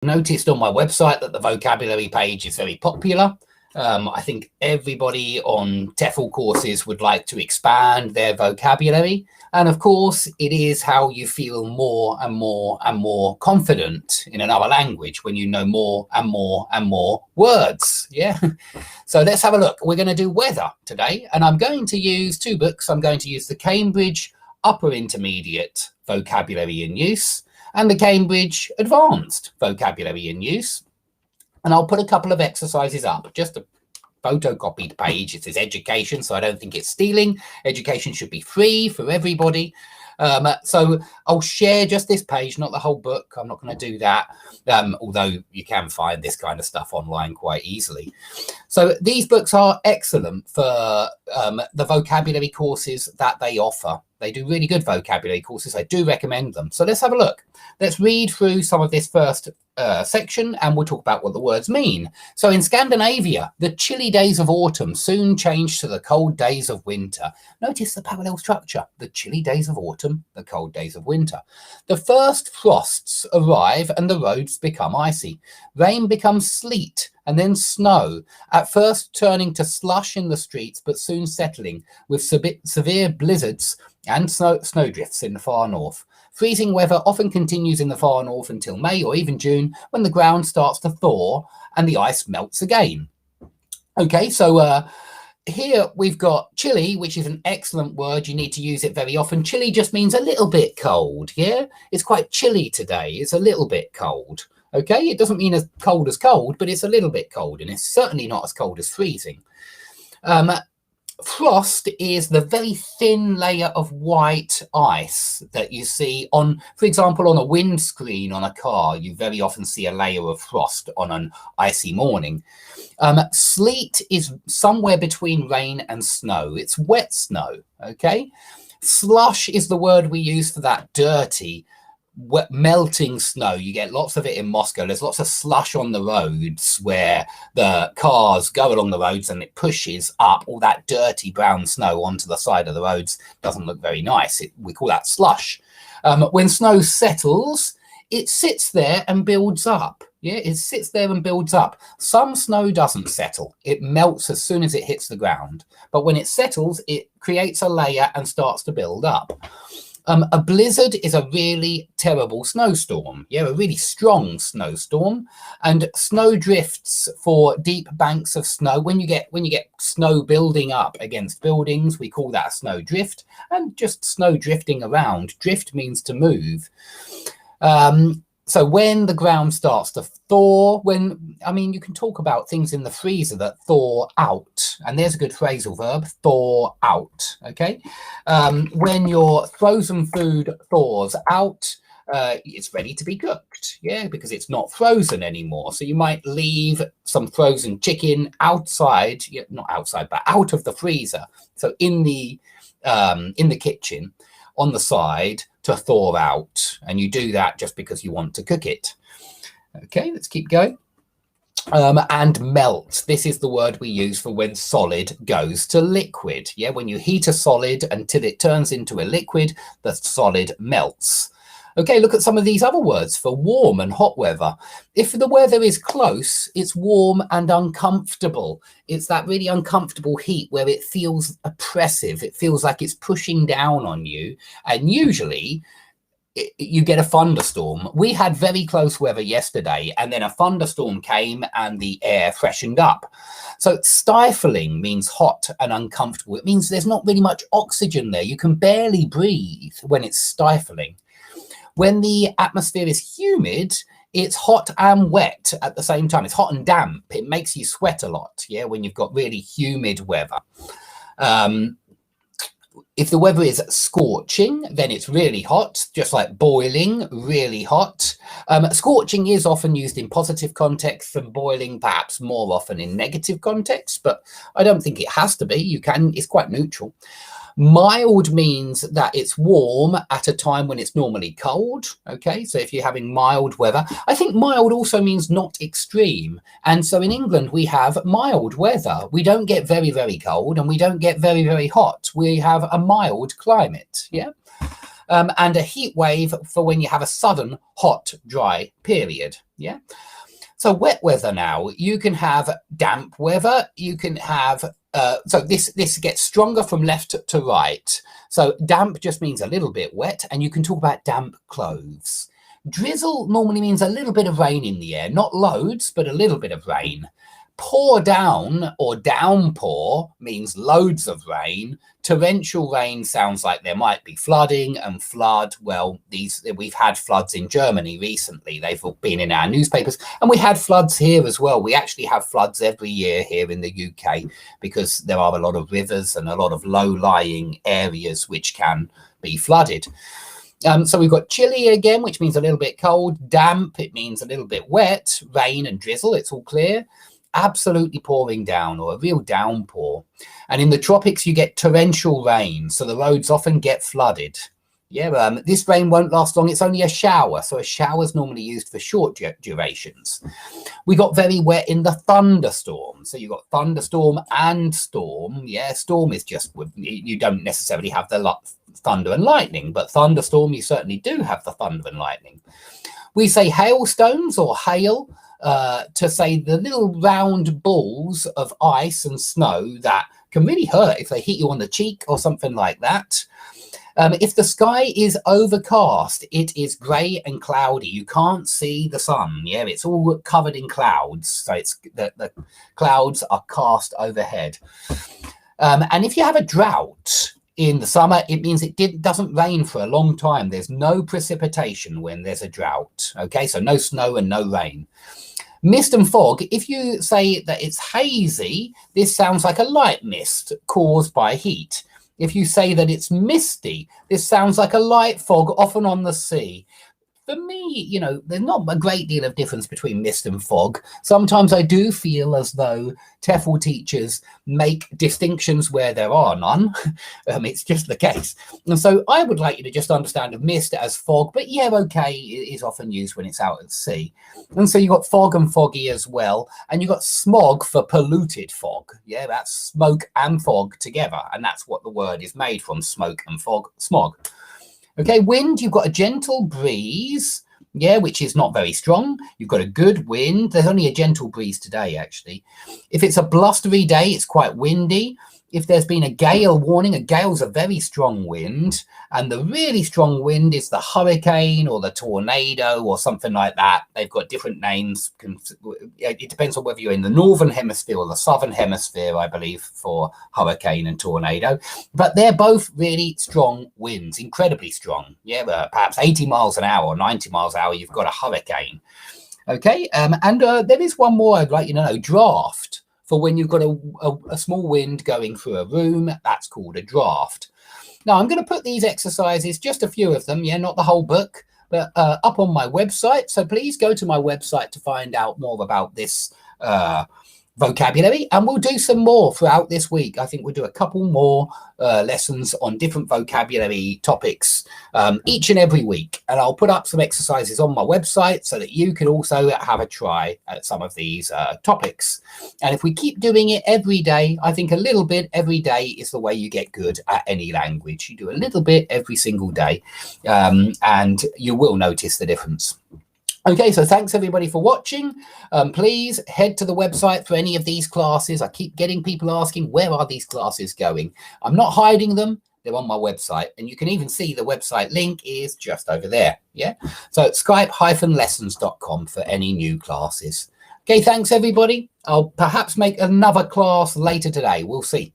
Noticed on my website that the vocabulary page is very popular. I think everybody on TEFL courses would like to expand their vocabulary. And of course, it is how you feel more and more and more confident in another language when you know more and more and more words. Yeah. So let's have a look. We're going to do weather today, and I'm going to use two books. I'm going to use the Cambridge Upper Intermediate Vocabulary in Use and the Cambridge Advanced Vocabulary in Use. And I'll put a couple of exercises up, just a photocopied page. It says education, so I don't think it's stealing. Education should be free for everybody. So I'll share just this page, not the whole book. I'm not going to do that, although you can find this kind of stuff online quite easily. So these books are excellent for the vocabulary courses that they offer. They do really good vocabulary courses. I do recommend them. So let's have a look. Let's read through some of this first section, and we'll talk about what the words mean. So in Scandinavia, the chilly days of autumn soon change to the cold days of winter. Notice the parallel structure. The chilly days of autumn, the cold days of winter. The first frosts arrive and the roads become icy. Rain becomes sleet and then snow, at first turning to slush in the streets, but soon settling with severe blizzards and snowdrifts in the far north. Freezing weather often continues in the far north until May or even June, when the ground starts to thaw and the ice melts again. Okay, so here we've got chilly, which is an excellent word. You need to use it very often. Chilly just means a little bit cold, yeah? It's quite chilly today. It's a little bit cold, okay? It doesn't mean as cold, but it's a little bit cold, and it's certainly not as cold as freezing. Frost is the very thin layer of white ice that you see on, for example, on a windscreen on a car. You very often see a layer of frost on an icy morning. Sleet is somewhere between rain and snow. It's wet snow, okay? Slush is the word we use for that dirty, wet, melting snow. You get lots of it in Moscow. There's lots of slush on the roads where the cars go along the roads and it pushes up all that dirty brown snow onto the side of the roads. Doesn't look very nice. We call that slush. When snow settles, it sits there and builds up. Yeah, it sits there and builds up. Some snow doesn't settle. It melts as soon as it hits the ground. But when it settles, it creates a layer and starts to build up. A blizzard is a really terrible snowstorm. Yeah, a really strong snowstorm. And snow drifts for deep banks of snow. When you get snow building up against buildings, we call that a snow drift. And just snow drifting around. Drift means to move. So when the ground starts to thaw, you can talk about things in the freezer that thaw out. And there's a good phrasal verb, thaw out, okay? When your frozen food thaws out, it's ready to be cooked, yeah, because it's not frozen anymore. So you might leave some frozen chicken outside, not outside, but out of the freezer. So in the kitchen, on the side, to thaw out, and you do that just because you want to cook it. Okay, let's keep going. And melt. This is the word we use for when solid goes to liquid. Yeah, when you heat a solid until it turns into a liquid, the solid melts. Okay, look at some of these other words for warm and hot weather. If the weather is close, it's warm and uncomfortable. It's that really uncomfortable heat where it feels oppressive. It feels like it's pushing down on you. And usually you get a thunderstorm. We had very close weather yesterday, and then a thunderstorm came and the air freshened up. So stifling means hot and uncomfortable. It means there's not really much oxygen there. You can barely breathe when it's stifling. When the atmosphere is humid, it's hot and wet at the same time. It's hot and damp. It makes you sweat a lot, yeah, when you've got really humid weather. If the weather is scorching, then it's really hot, just like boiling, really hot. Scorching is often used in positive contexts and boiling perhaps more often in negative contexts, but I don't think it has to be. It's quite neutral. Mild means that it's warm at a time when it's normally cold. Okay, so if you're having mild weather, I think mild also means not extreme. And so in England, we have mild weather. We don't get very, very cold and we don't get very, very hot. We have a mild climate. Yeah. And a heat wave for when you have a sudden hot, dry period. Yeah. So wet weather now, you can have damp weather. You can have, so this gets stronger from left to right. So damp just means a little bit wet, and you can talk about damp clothes. Drizzle normally means a little bit of rain in the air, not loads, but a little bit of rain. Pour down or downpour means loads of rain. Torrential rain sounds like there might be flooding, and flood, well, we've had floods in Germany recently. They've been in our newspapers, and we had floods here as well. We actually have floods every year here in the UK because there are a lot of rivers and a lot of low-lying areas which can be flooded. So we've got chilly again, which means a little bit cold. Damp, it means a little bit wet. Rain and drizzle, it's all clear. Absolutely pouring down, or a real downpour. And in the tropics, you get torrential rain, so the roads often get flooded. Yeah, this rain won't last long. It's only a shower, so a shower is normally used for short durations. We got very wet in the thunderstorm. So you've got thunderstorm and storm. Yeah, storm is just, you don't necessarily have the thunder and lightning, but thunderstorm, you certainly do have the thunder and lightning. We say hailstones or hail to say the little round balls of ice and snow that can really hurt if they hit you on the cheek or something like that. If the sky is overcast, it is grey and cloudy. You can't see the sun. Yeah, it's all covered in clouds. So it's the clouds are cast overhead. And if you have a drought in the summer, it means it doesn't rain for a long time. There's no precipitation when there's a drought. Okay, so no snow and no rain. Mist and fog, if you say that it's hazy, this sounds like a light mist caused by heat. If you say that it's misty, this sounds like a light fog, often on the sea. For me, you know, there's not a great deal of difference between mist and fog. Sometimes I do feel as though TEFL teachers make distinctions where there are none. It's just the case. And so I would like you to just understand of mist as fog, but yeah, okay, it is often used when it's out at sea. And so you've got fog and foggy as well. And you've got smog for polluted fog. Yeah, that's smoke and fog together. And that's what the word is made from, smoke and fog, smog. Okay, wind, you've got a gentle breeze, yeah, which is not very strong. You've got a good wind. There's only a gentle breeze today, actually. If it's a blustery day, it's quite windy. If there's been a gale warning, a gale's a very strong wind. And the really strong wind is the hurricane or the tornado or something like that. They've got different names. It depends on whether you're in the northern hemisphere or the southern hemisphere, I believe, for hurricane and tornado. But they're both really strong winds, incredibly strong. Yeah, perhaps 80 miles an hour or 90 miles an hour, you've got a hurricane. Okay, and there is one more I'd like you to know, draft. For when you've got a small wind going through a room, that's called a draft. Now, I'm going to put these exercises, just a few of them, yeah, not the whole book, but up on my website. So please go to my website to find out more about this vocabulary, and we'll do some more throughout this week. I think we'll do a couple more lessons on different vocabulary topics each and every week, and I'll put up some exercises on my website so that you can also have a try at some of these topics. And if we keep doing it every day, I think a little bit every day is the way you get good at any language. You do a little bit every single day, and you will notice the difference. Okay, so thanks everybody for watching. Please head to the website for any of these classes. I keep getting people asking, where are these classes going? I'm not hiding them. They're on my website, and you can even see the website link is just over there. Yeah, so skype-lessons.com for any new classes. Okay, thanks everybody. I'll perhaps make another class later today. We'll see.